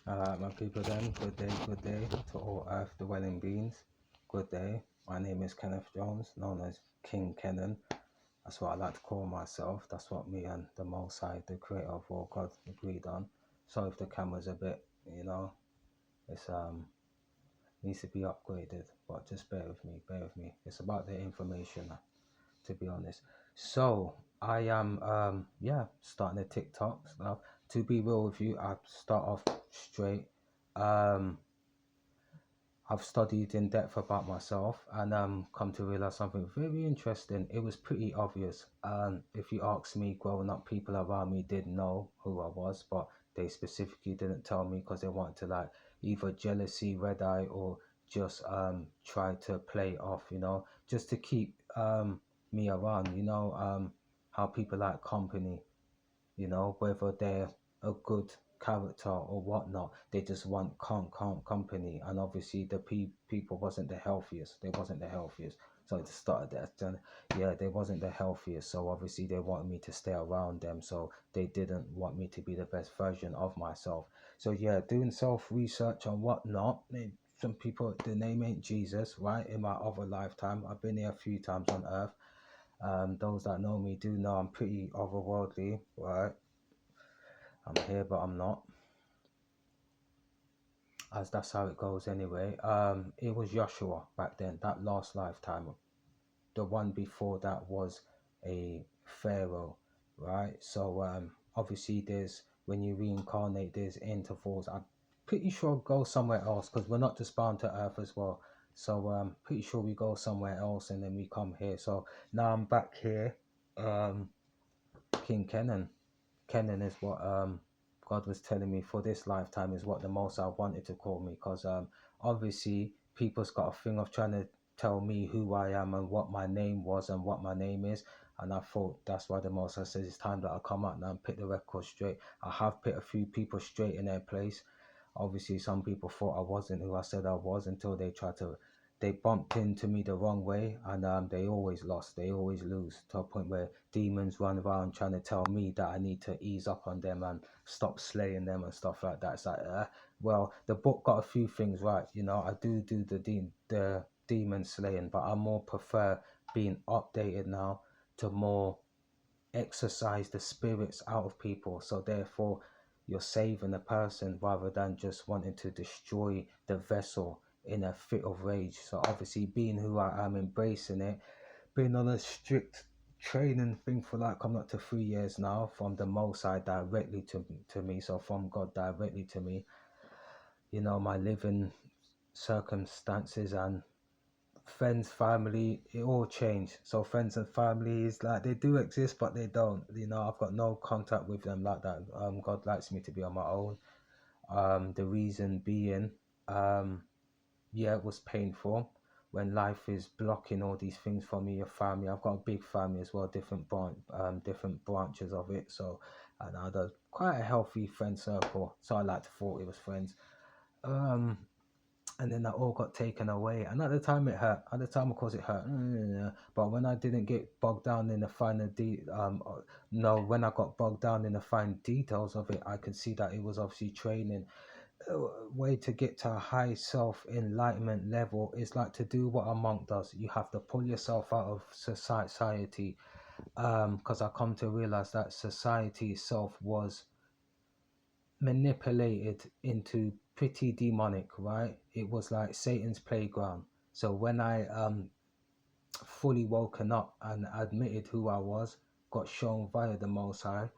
Alright, my people then, good day to all earth dwelling beings. Good day. My name is Kenneth Jones, known as King Kenan. That's what I like to call myself. That's what me and the Most High, the creator of all God, agreed on. So if the camera's a bit, it's needs to be upgraded, but just bear with me. It's about the information, to be honest. So I am starting a TikTok stuff. To be real with you, I start off straight. I've studied in depth about myself and come to realize something very interesting. It was pretty obvious. If you ask me, growing up, people around me did know who I was, but they specifically didn't tell me because they wanted to like either jealousy, red eye, or just try to play off, just to keep me around. How people like company, whether they're a good character or whatnot, they just want calm company. And obviously the people wasn't the healthiest. They wasn't the healthiest. So it started that. Yeah, they wasn't the healthiest. So obviously they wanted me to stay around them. So they didn't want me to be the best version of myself. So yeah, doing self-research and whatnot. Some people, the name ain't Jesus, right? In my other lifetime, I've been here a few times on earth. Those that know me do know I'm pretty otherworldly, right? I'm here, but I'm not. As that's how it goes anyway. It was Joshua back then, that last lifetime. The one before that was a pharaoh, right? So obviously there's, when you reincarnate, there's intervals. I'm pretty sure go somewhere else because we're not just bound to Earth as well. So pretty sure we go somewhere else and then we come here. So now I'm back here. King Kenan. Kenan is what God was telling me for this lifetime is what the most I wanted to call me, because obviously people's got a thing of trying to tell me who I am and what my name was and what my name is, and I thought that's why the most I says it's time that I come out now and pick the record straight. I have put a few people straight in their place. Obviously some people thought I wasn't who I said I was until they bumped into me the wrong way, and they always lost. They always lose, to a point where demons run around trying to tell me that I need to ease up on them and stop slaying them and stuff like that. It's like, well, the book got a few things right. I do the demon slaying, but I more prefer being updated now to more exercise the spirits out of people. So therefore, you're saving a person rather than just wanting to destroy the vessel in a fit of rage. So obviously, being who I am, embracing it, been on a strict training thing for like coming up to 3 years now, from the Most High directly to me, so from God directly to me. My living circumstances and friends, family, it all changed. So friends and family is like, they do exist but they don't. I've got no contact with them like that. God likes me to be on my own. The reason being, yeah, it was painful when life is blocking all these things from me. Your family, I've got a big family as well, different branches of it. So, and I had quite a healthy friend circle, so I like to thought it was friends. And then that all got taken away, and at the time it hurt. At the time, of course, it hurt. But when I didn't get bogged down in the when I got bogged down in the fine details of it, I could see that it was obviously training. Way to get to a high self enlightenment level is like to do what a monk does. You have to pull yourself out of society, because I come to realize that society itself was manipulated into pretty demonic, right? It was like Satan's playground. So when I fully woken up and admitted who I was, got shown via the Most High,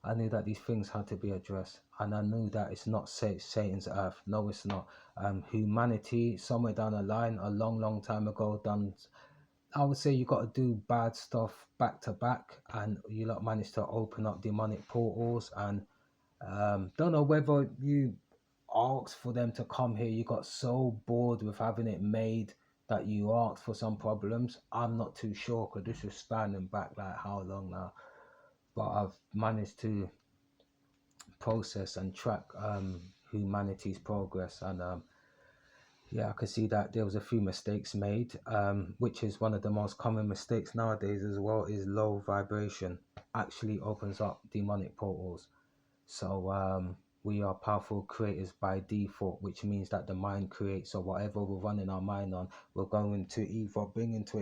I knew that these things had to be addressed, and I knew that it's not Satan's earth. No, it's not. Humanity, somewhere down the line, a long time ago, done. I would say you got to do bad stuff back to back, and you lot managed to open up demonic portals. And don't know whether you asked for them to come here. You got so bored with having it made that you asked for some problems. I'm not too sure, because this is spanning back like how long now. But I've managed to process and track humanity's progress, and yeah, I could see that there was a few mistakes made, which is one of the most common mistakes nowadays as well, is low vibration actually opens up demonic portals. So we are powerful creators by default, which means that the mind creates. So whatever we're running our mind on, we're going to either bring into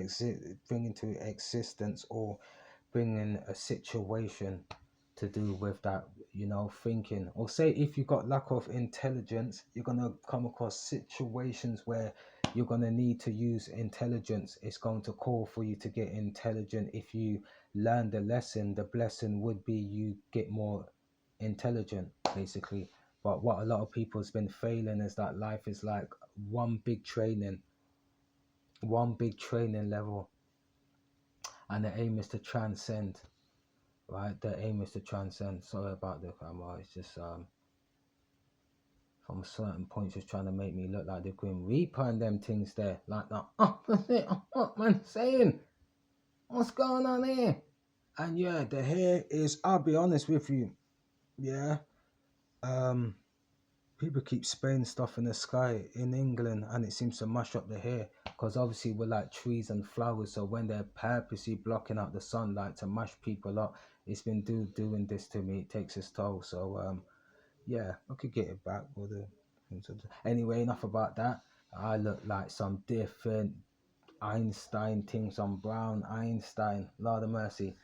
existence, or bring in a situation to do with that, thinking. Or say if you got lack of intelligence, you're gonna come across situations where you're gonna need to use intelligence. It's going to call for you to get intelligent. If you learn the lesson, the blessing would be you get more intelligent, basically. But what a lot of people has been failing is that life is like one big training level, and the aim is to transcend. Right, the aim is to transcend. Sorry about the camera, it's just from a certain point just trying to make me look like the Grim Reaper and them things there, like that. Oh, that's it. What man saying? What's going on here? And yeah, the hair is, I'll be honest with you, yeah, people keep spraying stuff in the sky in England, and it seems to mash up the hair, because obviously we're like trees and flowers, so when they're purposely blocking out the sunlight to mash people up, it's been doing this to me. It takes its toll. So yeah, I could get it back with the anyway, enough about that. I look like some different Einstein thing, some brown Einstein, Lord of mercy.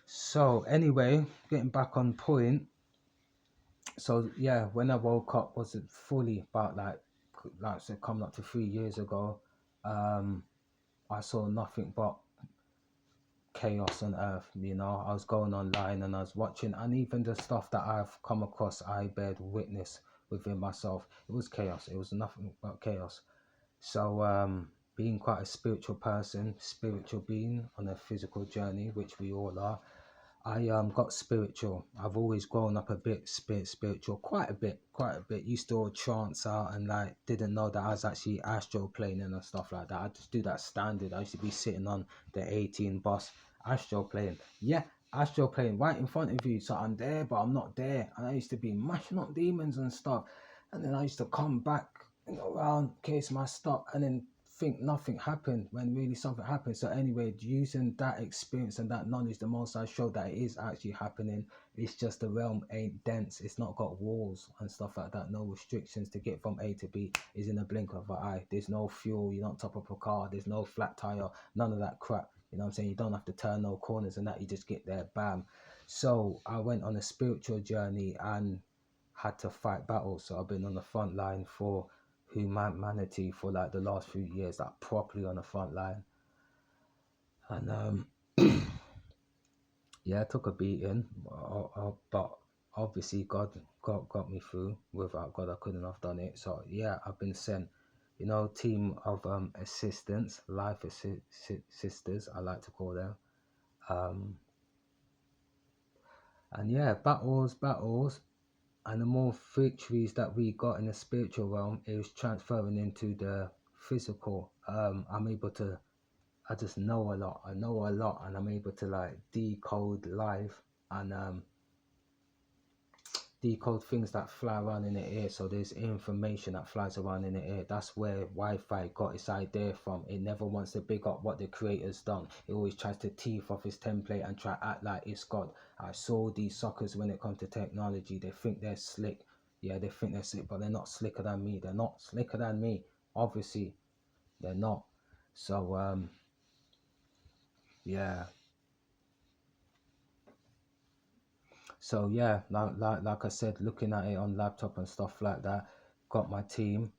So anyway, getting back on point. So yeah, when I woke up, was it fully about like I said, coming up to 3 years ago, I saw nothing but chaos on earth. I was going online and I was watching, and even the stuff that I've come across, I bear witness within myself. It was chaos. It was nothing but chaos. So being quite a spiritual person, spiritual being on a physical journey, which we all are, I got spiritual. I've always grown up a bit spiritual, quite a bit. Used to all trance out and like didn't know that I was actually astral planing and stuff like that. I just do that standard. I used to be sitting on the 18 bus astral plane. Yeah, astral plane right in front of you. So I'm there, but I'm not there. And I used to be mashing up demons and stuff. And then I used to come back around in case my stop, and then think nothing happened when really something happened. So anyway, using that experience and that knowledge, the most I showed that it is actually happening. It's just the realm ain't dense. It's not got walls and stuff like that. No restrictions to get from A to B is in a blink of an eye. There's no fuel. You don't top up a car. There's no flat tire. None of that crap. You know what I'm saying? You don't have to turn no corners and that. You just get there, bam. So I went on a spiritual journey and had to fight battles. So I've been on the front line for humanity for like the last few years, like properly on the front line. And yeah, I took a beating, but obviously God got me through. Without God, I couldn't have done it. So yeah, I've been sent, team of assistants, life sisters, I like to call them. And yeah, battles, and the more victories that we got in the spiritual realm, it was transferring into the physical. I'm able to, I just know a lot. I know a lot, and I'm able to like decode life and decode things that fly around in the air. So there's information that flies around in the air. That's where Wi-Fi got its idea from. It never wants to big up what the creator's done. It always tries to teeth off his template and try to act like it's God. I saw these suckers when it comes to technology. They think they're slick. Yeah, they think they're slick, but they're not slicker than me. They're not slicker than me. Obviously, they're not. So yeah. So yeah, like I said, looking at it on laptop and stuff like that, got my team,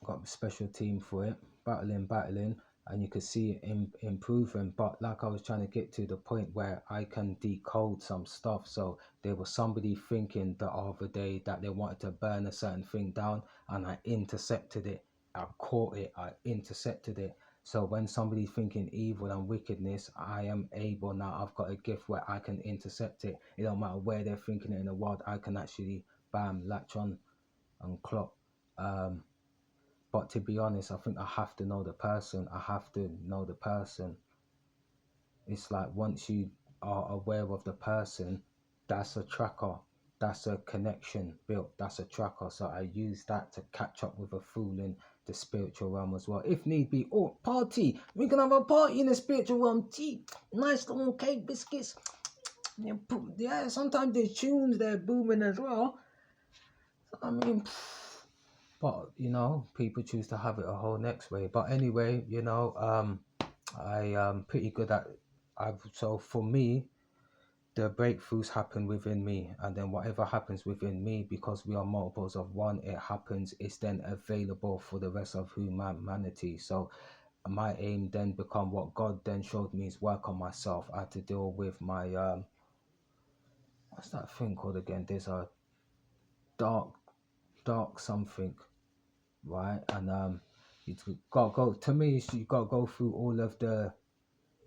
got a special team for it, battling, and you could see it improving. But like I was trying to get to the point where I can decode some stuff. So there was somebody thinking the other day that they wanted to burn a certain thing down, and I intercepted it. I caught it. I intercepted it. So when somebody's thinking evil and wickedness, I am able now. I've got a gift where I can intercept it. It don't matter where they're thinking it in the world. I can actually, bam, latch on and clock. But to be honest, I think I have to know the person. I have to know the person. It's like once you are aware of the person, that's a tracker. That's a connection built. That's a tracker. So I use that to catch up with a fool in the spiritual realm as well. If need be. Oh, party. We can have a party in the spiritual realm. Tea. Nice little cake, biscuits. Yeah, sometimes there's tunes they're booming as well. I mean, but people choose to have it a whole next way. But anyway, I am pretty good at. So for me, the breakthroughs happen within me, and then whatever happens within me, because we are multiples of one, it happens. It's then available for the rest of humanity. So my aim then become what God then showed me is work on myself. I had to deal with my what's that thing called again? There's a dark something, right? And you got go to me. You got to go through all of the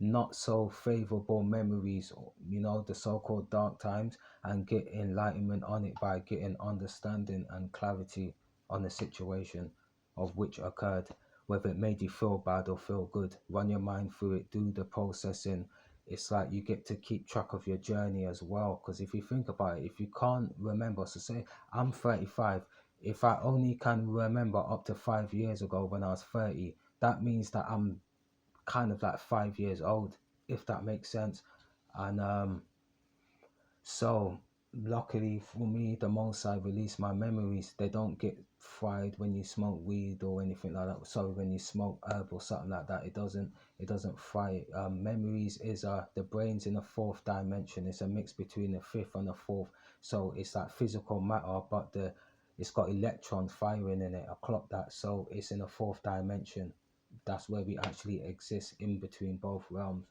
not so favorable memories, the so-called dark times, and get enlightenment on it by getting understanding and clarity on the situation of which occurred, whether it made you feel bad or feel good. Run your mind through it, do the processing. It's like you get to keep track of your journey as well, because if you think about it, if you can't remember, so say I'm 35, if I only can remember up to 5 years ago when I was 30, that means that I'm kind of like 5 years old, if that makes sense. And so luckily for me, the most I release my memories, they don't get fried when you smoke weed or anything like that. Sorry, when you smoke herb or something like that, it doesn't fry it. Memories is the brain's in a fourth dimension. It's a mix between the fifth and the fourth. So it's like physical matter, but it's got electrons firing in it. I clock that. So it's in a fourth dimension. That's where we actually exist, in between both realms.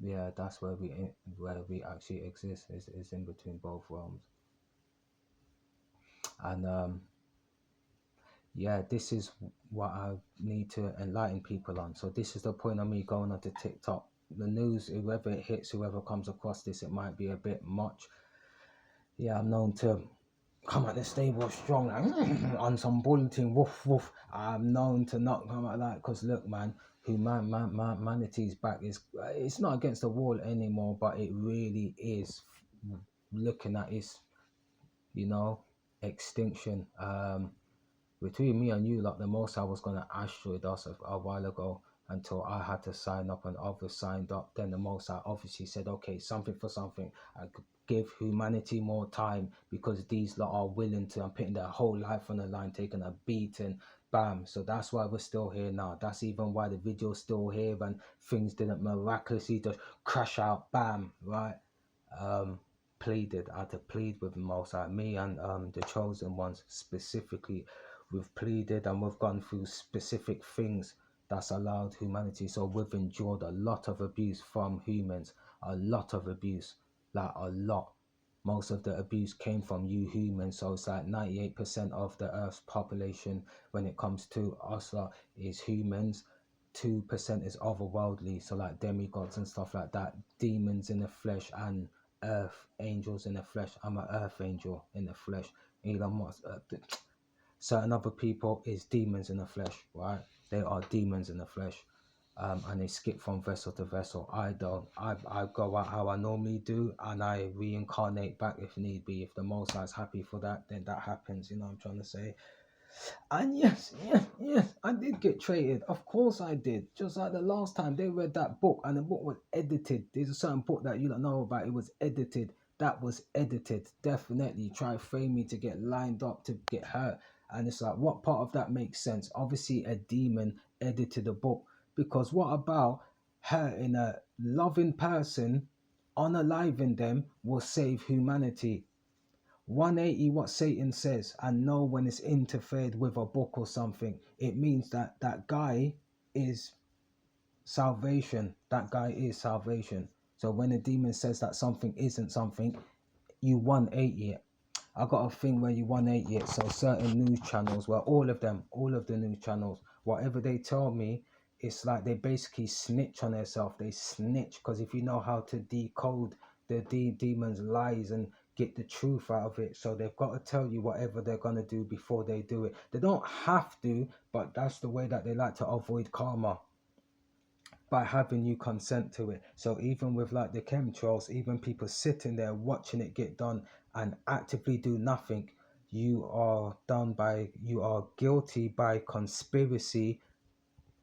Yeah, that's where we actually exist, is in between both realms. And yeah, this is what I need to enlighten people on. So this is the point of me going onto TikTok. The news, whoever it hits, whoever comes across this, it might be a bit much. Yeah, I'm known to come at the stable strong, like, on some bulletin, woof woof. I'm known to not come at that, because look, man, humanity's back. It's not against the wall anymore, but it really is looking at its, you know, extinction. Between me and you, like, the most I was gonna asteroid us a while ago, until I had to sign up and others signed up. Then the most I obviously said, okay, something for something. I could give humanity more time, because these lot are willing to and putting their whole life on the line, taking a beating. Bam. So that's why we're still here now. That's even why the video's still here, and things didn't miraculously just crash out. Bam. Right. um I had to plead with the most High, me and the chosen ones specifically. We've pleaded and we've gone through specific things that's allowed humanity. So we've endured a lot of abuse from humans, a lot of abuse, like a lot. Most of the abuse came from you humans. So it's like 98% of the earth's population, when it comes to us lot, is humans. 2% is otherworldly, so like demigods and stuff like that, demons in the flesh, and earth angels in the flesh. I'm an earth angel in the flesh. Elon Musk, certain other people is demons in the flesh, right? They are demons in the flesh. And they skip from vessel to vessel. I don't. I go out how I normally do, and I reincarnate back if need be. If the Most High is happy for that, then that happens. You know what I'm trying to say? And yes, I did get traded. Of course I did. Just like the last time they read that book, and the book was edited. There's a certain book that you don't know about. It was edited. That was edited. Definitely try to frame me to get lined up to get hurt. And it's like, what part of that makes sense? Obviously, a demon edited a book, because what about hurting a loving person, unaliving them, will save humanity? 180 what Satan says, and know when it's interfered with a book or something, it means that that guy is salvation. That guy is salvation. So when a demon says that something isn't something, you 180 it. I got a thing where you 180 it. So certain news channels, well, all of the news channels, whatever they tell me, it's like they basically snitch on themselves. They snitch, because if you know how to decode the demon's lies and get the truth out of it, so they've got to tell you whatever they're going to do before they do it. They don't have to, but that's the way that they like to avoid karma, by having you consent to it. So even with like the chemtrails, even people sitting there watching it get done and actively do nothing, you are guilty by conspiracy.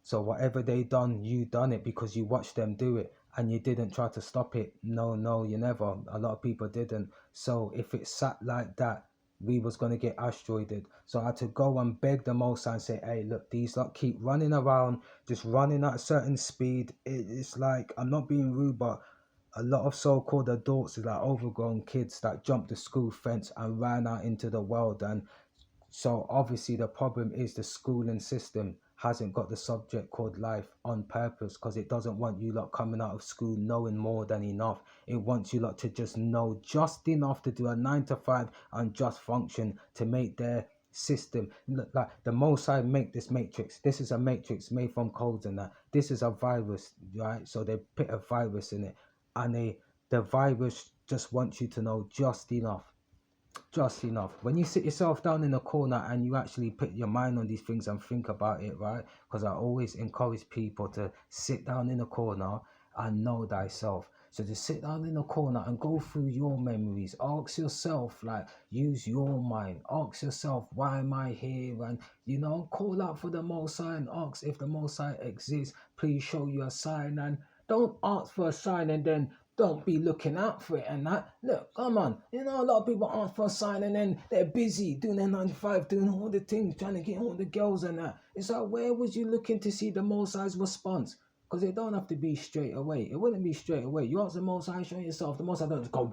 So whatever they done, you done it because you watched them do it. and you didn't try to stop it. No, you never. A lot of people didn't. So if it sat like that, we was going to get asteroided. So I had to go and beg the Most High and say, hey, look, these lot keep running around, just running at a certain speed. It's like, I'm not being rude, but a lot of so-called adults is like overgrown kids that jumped the school fence and ran out into the world. And so obviously the problem is the schooling system hasn't got the subject called life on purpose, because it doesn't want you lot coming out of school knowing more than enough. It wants you lot to just know just enough to do a 9 to 5 and just function to make their system look like the Most High make this matrix. This is a matrix made from codes and that. This is a virus, right? So they put a virus in it, and the virus just wants you to know just enough, just enough. When you sit yourself down in a corner and you actually put your mind on these things and think about it, right? Because I always encourage people to sit down in a corner and know thyself. So just sit down in a corner and go through your memories. Ask yourself, like, use your mind. Ask yourself, why am I here? And, call out for the Most High and ask if the Most High exists. Please show you a sign. And don't ask for a sign and then don't be looking out for it and that. Look, come on. A lot of people ask for a sign and then they're busy doing their 9 to 5, doing all the things, trying to get all the girls and that. It's like, where was you looking to see the Most High's response? Because it don't have to be straight away. It wouldn't be straight away. You ask the Most High, show yourself. The Most High don't just go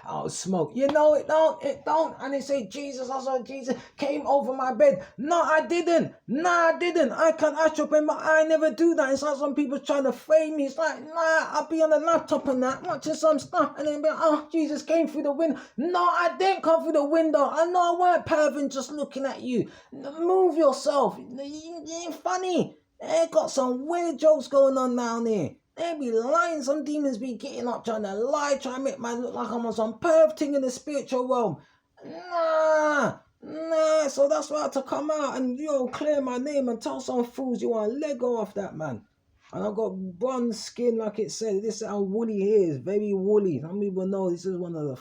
out of smoke. It don't. And they say, Jesus, I saw Jesus came over my bed. No, I didn't. I can't open my eye. I never do that. It's like some people trying to frame me. It's like, I'll be on the laptop and that, watching some stuff. And then be like, oh, Jesus came through the window. No, I didn't come through the window. I know I weren't perving just looking at you. Move yourself. You ain't funny. They got some weird jokes going on down here. They be lying, some demons be getting up trying to lie, trying to make man look like I'm on some perv thing in the spiritual realm. Nah, so that's why I had to come out and clear my name and tell some fools you want to let go off that, man. And I got bronze skin, like it said. This is how woolly here is, very woolly. Some people know this is one of the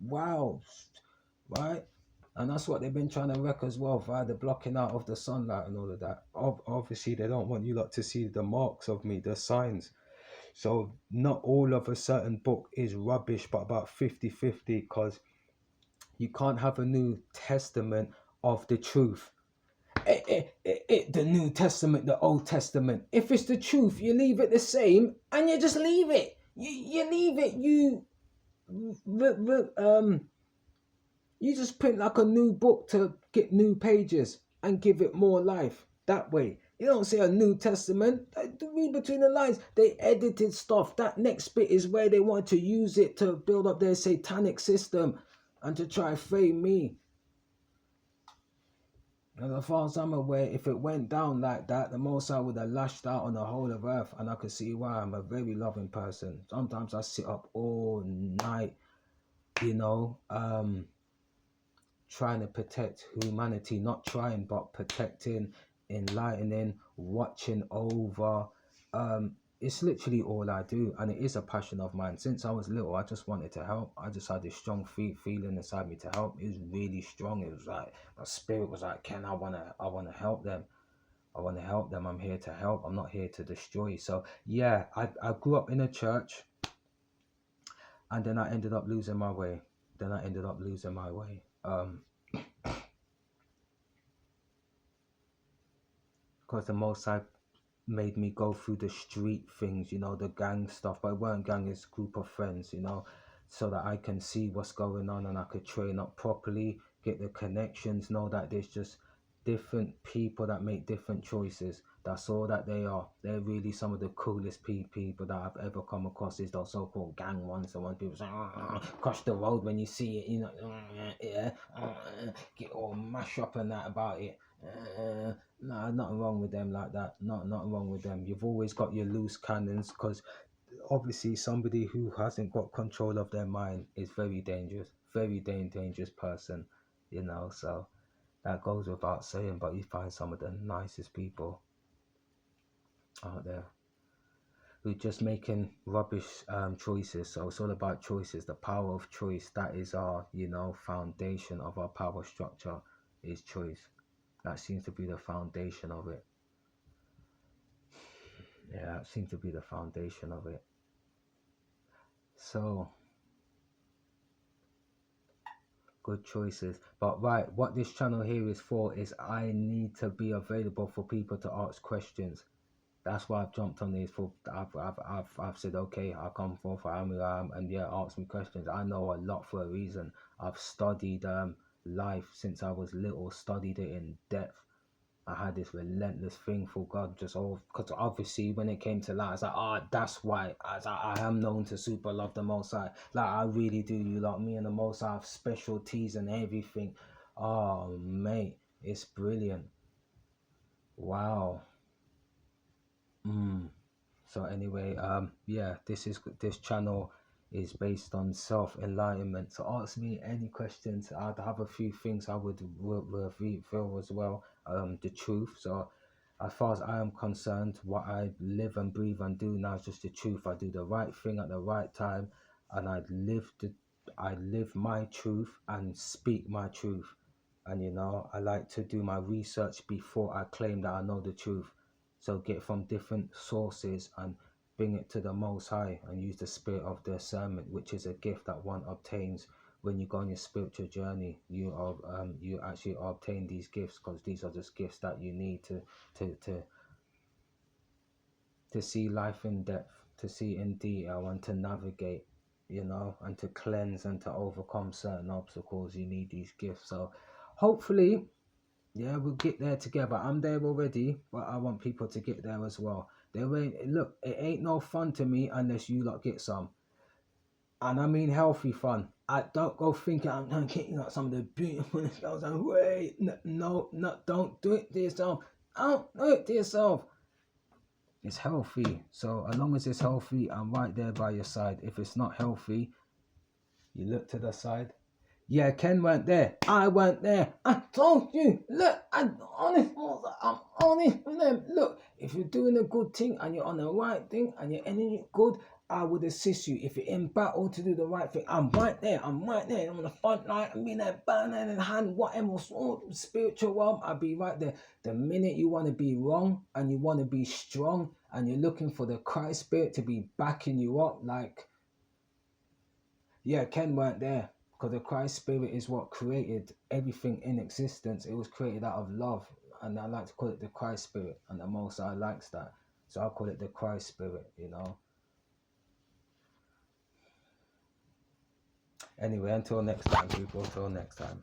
wow, right? And that's what they've been trying to wreck as well, via the blocking out of the sunlight and all of that. Obviously, they don't want you lot to see the marks of me, the signs. So not all of a certain book is rubbish, but about 50-50, because you can't have a New Testament of the truth. The New Testament, the Old Testament. If it's the truth, you leave it the same and you just leave it. You leave it. You just print like a new book to get new pages and give it more life that way. You don't say a New Testament. Read between the lines. They edited stuff. That next bit is where they want to use it to build up their satanic system and to try and frame me. And as far as I'm aware, if it went down like that, the Most High would have lashed out on the whole of earth. And I could see why. I'm a very loving person. Sometimes I sit up all night, trying to protect humanity, not trying, but protecting, enlightening, watching over. It's literally all I do, and it is a passion of mine. Since I was little, I just wanted to help. I just had this strong feeling inside me to help. It was really strong. It was like my spirit was like, Ken, I wanna help them. I want to help them. I'm here to help. I'm not here to destroy. So yeah, I grew up in a church, and then I ended up losing my way. Because the Most High made me go through the street things, the gang stuff. But it weren't gang, it's a group of friends, so that I can see what's going on and I could train up properly, get the connections, know that there's just different people that make different choices. That's all that they are. They're really some of the coolest people that I've ever come across, is those so-called gang ones. The ones people say, cross the road when you see it, get all mash up and that about it. No, nothing wrong with them like that. Nothing wrong with them. You've always got your loose cannons, because obviously somebody who hasn't got control of their mind is very dangerous, very dangerous person, so that goes without saying. But you find some of the nicest people out there who just making rubbish choices. So it's all about choices. The power of choice, that is our foundation of our power structure, is choice. That seems to be the foundation of it. Yeah, that seems to be the foundation of it. So good choices. But right, what this channel here is for is I need to be available for people to ask questions. That's why I've jumped on these. For I've said, okay, I'll come forth, I am who I am, and yeah, ask me questions. I know a lot for a reason. I've studied life since I was little, studied it in depth. I had this relentless thing for God, just all because obviously when it came to that, I was like, oh, that's why I am known to super love the Most High. Like I really do. You like me and the Most High have specialties and everything. Oh, mate, it's brilliant. Wow. So anyway, yeah, this channel is based on self-enlightenment. So ask me any questions. I'd have a few things I would reveal as well. The truth. So as far as I am concerned, what I live and breathe and do now is just the truth. I do the right thing at the right time, and I live my truth and speak my truth. And you know, I like to do my research before I claim that I know the truth. So get from different sources and bring it to the Most High and use the spirit of discernment, which is a gift that one obtains when you go on your spiritual journey. You actually obtain these gifts because these are just gifts that you need to to to see life in depth, to see in detail, and to navigate, you know, and to cleanse and to overcome certain obstacles. You need these gifts. So hopefully, yeah, we'll get there together. I'm there already, but I want people to get there as well. Look, it ain't no fun to me unless you lot get some. And I mean healthy fun. I don't go thinking I'm gonna get you some of the beautiful girls and wait, no, don't do it to yourself. Don't do it to yourself. It's healthy. So as long as it's healthy, I'm right there by your side. If it's not healthy, you look to the side. Yeah, Ken weren't there. I weren't there. I told you. Look, I'm honest. I'm honest with them. Look, if you're doing a good thing and you're on the right thing and your energy good, I would assist you. If you're in battle to do the right thing, I'm right there. I'm right there. I'm on the front line. I'm in there, banner in hand, whatever spiritual realm. I'll be right there. The minute you want to be wrong and you want to be strong and you're looking for the Christ spirit to be backing you up, like, yeah, Ken weren't there. Because the Christ spirit is what created everything in existence. It was created out of love. And I like to call it the Christ spirit. And the Most High likes that. So I call it the Christ spirit, you know. Anyway, until next time, people. Until next time.